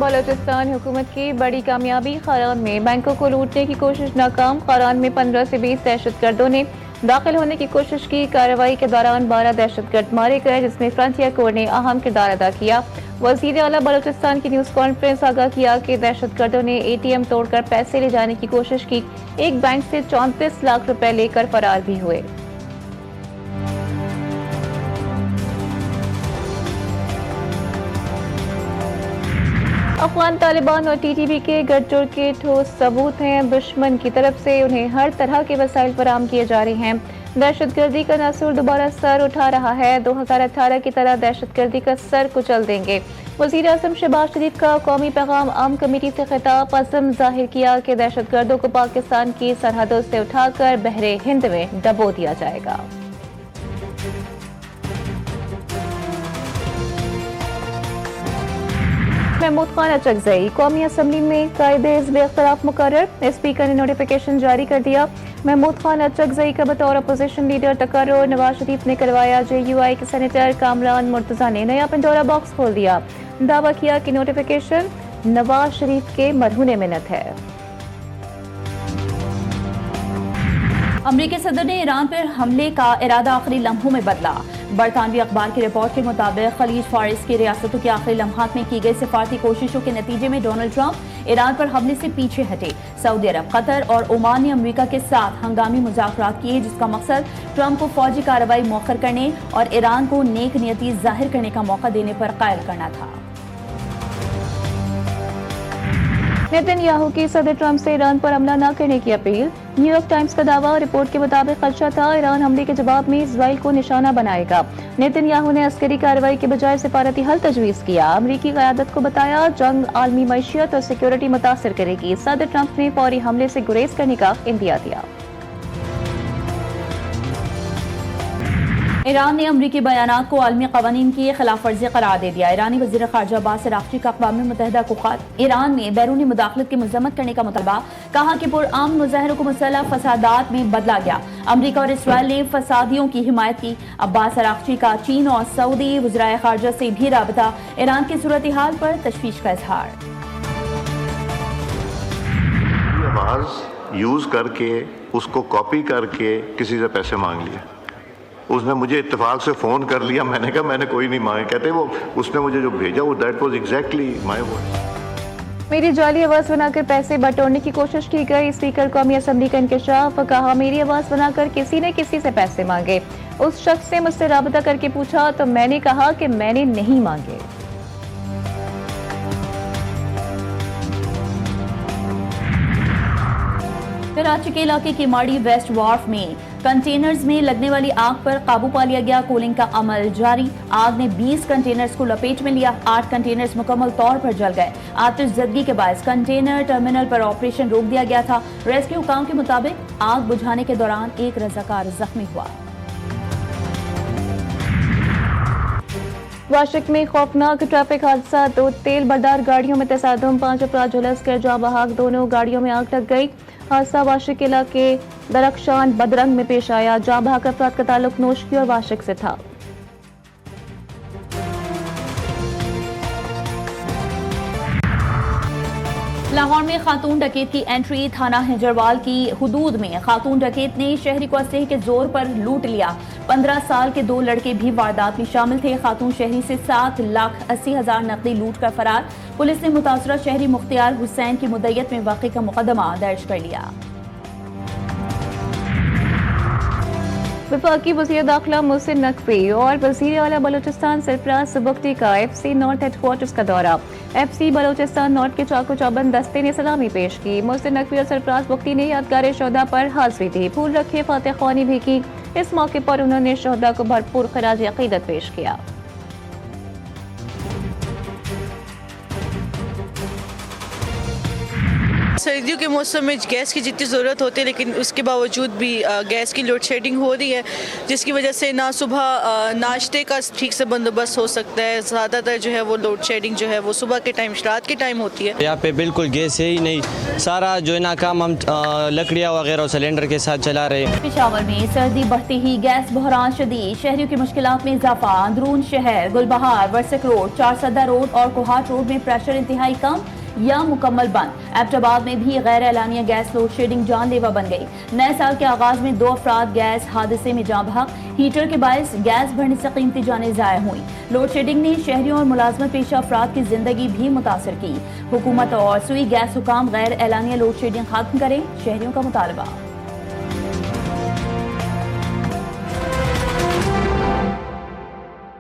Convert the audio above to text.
बलोचिस्तान हुकूमत की बड़ी कामयाबी। खारान में बैंकों को लूटने की कोशिश नाकाम। खारान में 15 से 20 दहशतगर्दों ने दाखिल होने की कोशिश की। कार्रवाई के दौरान 12 दहशतगर्द मारे गए, जिसमें फ्रंटियर कोर ने अहम किरदार अदा किया। वजीर आला बलोचिस्तान की न्यूज कॉन्फ्रेंस आगाह किया कि दहशतगर्दों ने ATM तोड़कर पैसे ले जाने की कोशिश की। एक बैंक से 34 लाख रुपए लेकर फरार भी हुए। अफगान तालिबान और TTP के गठजोड़ के ठोस सबूत हैं। दुश्मन की तरफ से उन्हें हर तरह के वसाइल फराहम किए जा रहे हैं। दहशतगर्दी का नासूर दोबारा सर उठा रहा है। 2018 की तरह दहशतगर्दी का सर कुचल देंगे। वजीर आज़म शहबाज शरीफ का कौमी पैगाम आम कमेटी से खिताब। अज़म जाहिर किया कि दहशतगर्दों को पाकिस्तान की सरहदों से उठाकर बहरे हिंद में डबो दिया जाएगा। महमूद खान अचकजई कौमी असम्बली में कायदे हिज़्ब इख्तिलाफ मुकर्रर। स्पीकर ने नोटिफिकेशन जारी कर दिया। महमूद खान अचकजई का बतौर अपोजिशन लीडर तकर्रुर। नवाज शरीफ ने करवाया। JUI के सेनेटर कामरान मुर्तजा ने नया पंडोरा बॉक्स खोल दिया। दावा किया कि नोटिफिकेशन नवाज शरीफ के मरहूने मिन्नत है। अमरीकी सदर ने ईरान पर हमले का इरादा आखिरी लम्हों में बदला। बरतानवी अखबार की रिपोर्ट के मुताबिक खलीज फारिस की रियासतों की आखिरी लम्हात में की गई सिफारती कोशिशों के नतीजे में डोनाल्ड ट्रंप ईरान पर हमले से पीछे हटे। सऊदी अरब, कतर और ओमान ने अमरीका के साथ हंगामी मुज़ाकरात किए, जिसका मकसद ट्रंप को फौजी कार्रवाई मौखर करने और ईरान को नेक नियति जाहिर करने का मौका देने पर कायल करना था। नेतन्याहू की सदर ट्रंप से ईरान पर हमला न करने की अपील। न्यूयॉर्क टाइम्स का दावा। रिपोर्ट के मुताबिक खदशा था ईरान हमले के जवाब में इजराइल को निशाना बनाएगा। नेतन्याहू ने अस्करी कार्रवाई के बजाय सिफारती हल तजवीज़ किया। अमरीकी क़यादत को बताया जंग आलमी मईशत और सिक्योरिटी मुतासर करेगी। सदर ट्रंप ने फौरी हमले से गुरेज करने का इंदिया दिया। ईरान ने अमरीकी बयानात को आलमी कवानीन की खिलाफ वर्जी करार दे दिया। ईरानी वज़ीर ख़ारजा अब्बास अराग़ची का अक़वाम मुत्तहिदा को खत। ईरान में बैरूनी मुदाखलत की मज़म्मत करने का मुतालबा। कहा कि पुरअमन मुज़ाहिरों को मुसल्लह फसादात में बदला गया। अमरीका और इसराइल ने फसादियों की हिमायत की। अब्बास अराग़ची का चीन और सऊदी वज़राए ख़ारजा से भी राबता। ईरान की सूरत हाल पर तशवीश का इजहार। आवाज़ यूज़ करके उसको कॉपी करके किसी से पैसे मांग लिए। उसने मुझे इत्तेफाक से फ़ोन कर लिया। मैंने कहा मैंने कोई नहीं मांगे। कहते वो उसने मुझे जो भेजा वो that was exactly my voice. मेरी जाली आवाज़ बनाकर पैसे बटोरने की कोशिश की गई। स्पीकर कौमी असम्बली का इंकशाफ। कहा मेरी आवाज़ बनाकर किसी ने किसी से पैसे मांगे। उस शख्स ने मुझसे राबता करके पूछा तो मैंने कहा कि मैंने नहीं मांगे। कराची के इलाके की माड़ी वेस्ट वार्फ में कंटेनर्स में लगने वाली आग पर काबू पा लिया गया। कूलिंग का अमल जारी। आग ने 20 कंटेनर्स को लपेट में लिया। 8 कंटेनर्स मुकम्मल तौर पर जल गए। आतिशज़दगी के बायस कंटेनर टर्मिनल पर ऑपरेशन रोक दिया गया था। रेस्क्यू काम के मुताबिक आग बुझाने के दौरान एक रज़ाकार जख्मी हुआ। वाशिक में खौफनाक ट्रैफिक हादसा। 2 तेल बरदार गाड़ियों में तसादम। 5 अफराद झुलस कर जाँ बहक। दोनों गाड़ियों में आग लग गई। हादसा वाशिक इलाके दरख्शान बदरंग में पेश आया। जाँ बहक अफराद का ताल्लुक नोशकी और वाशिक से था। लाहौर में खातून डकैत की एंट्री। थाना हिजरवाल की हुदूद में खातून डकैत ने शहरी को असलहे के जोर पर लूट लिया। 15 साल के 2 लड़के भी वारदात में शामिल थे। खातून शहरी से 7,80,000 नकदी लूट कर फरार। पुलिस ने मुतासरा शहरी मुख्तियार हुसैन की मुद्दत में वाक़े का मुकदमा दर्ज कर लिया। वफाकी वज़ीर दाखिला मोहसिन नकवी और वज़ीर आला बलोचिस्तान सरफराज सुबुक्ती का FC नॉर्थ हेडक्वार्टर्स का दौरा। FC बलोचिस्तान नॉर्थ के चाकू चौबंद दस्ते ने सलामी पेश की। मोहसिन नकवी और सरफराज बुख्ती ने यादगार शोहदा पर हाज़िरी दी। फूल रखे, फातिह ख्वानी भी की। इस मौके पर उन्होंने शोहदा को भरपूर खराज अक़ीदत पेश किया। सर्दियों के मौसम में गैस की जितनी ज़रूरत होती है, लेकिन उसके बावजूद भी गैस की लोड शेडिंग हो रही है, जिसकी वजह से ना सुबह नाश्ते का ठीक से बंदोबस्त हो सकता है। ज़्यादातर जो है वो लोड शेडिंग जो है वो सुबह के टाइम, रात के टाइम होती है। यहाँ पे बिल्कुल गैस है ही नहीं, सारा जो है ना काम हम लकड़ियाँ वगैरह और सिलेंडर के साथ चला रहे हैं। पेशावर में सर्दी बढ़ती ही गैस बहरान शदीद, शहरियों की मुश्किलात में इजाफा। अंदरून शहर गुलबहार, वर्सक रोड, चारसदा रोड और कोहाट रोड में प्रेशर इंतहाई कम या मुकम्मल बंद। एबटाबाद में भी गैर एलानिया गैस लोड शेडिंग जानलेवा बन गई। नए साल के आगाज में 2 अफराद गैस हादसे में जाँ बहक। हीटर के बायस गैस भरने से कीमती जानें ज़ाया हुई। लोड शेडिंग ने शहरियों और मुलाजमत पेशा अफराद की जिंदगी भी मुतासर की। हुकूमत और सुई गैस हुकाम गैर एलानिया लोड शेडिंग खत्म करें, शहरियों का मुतालबा।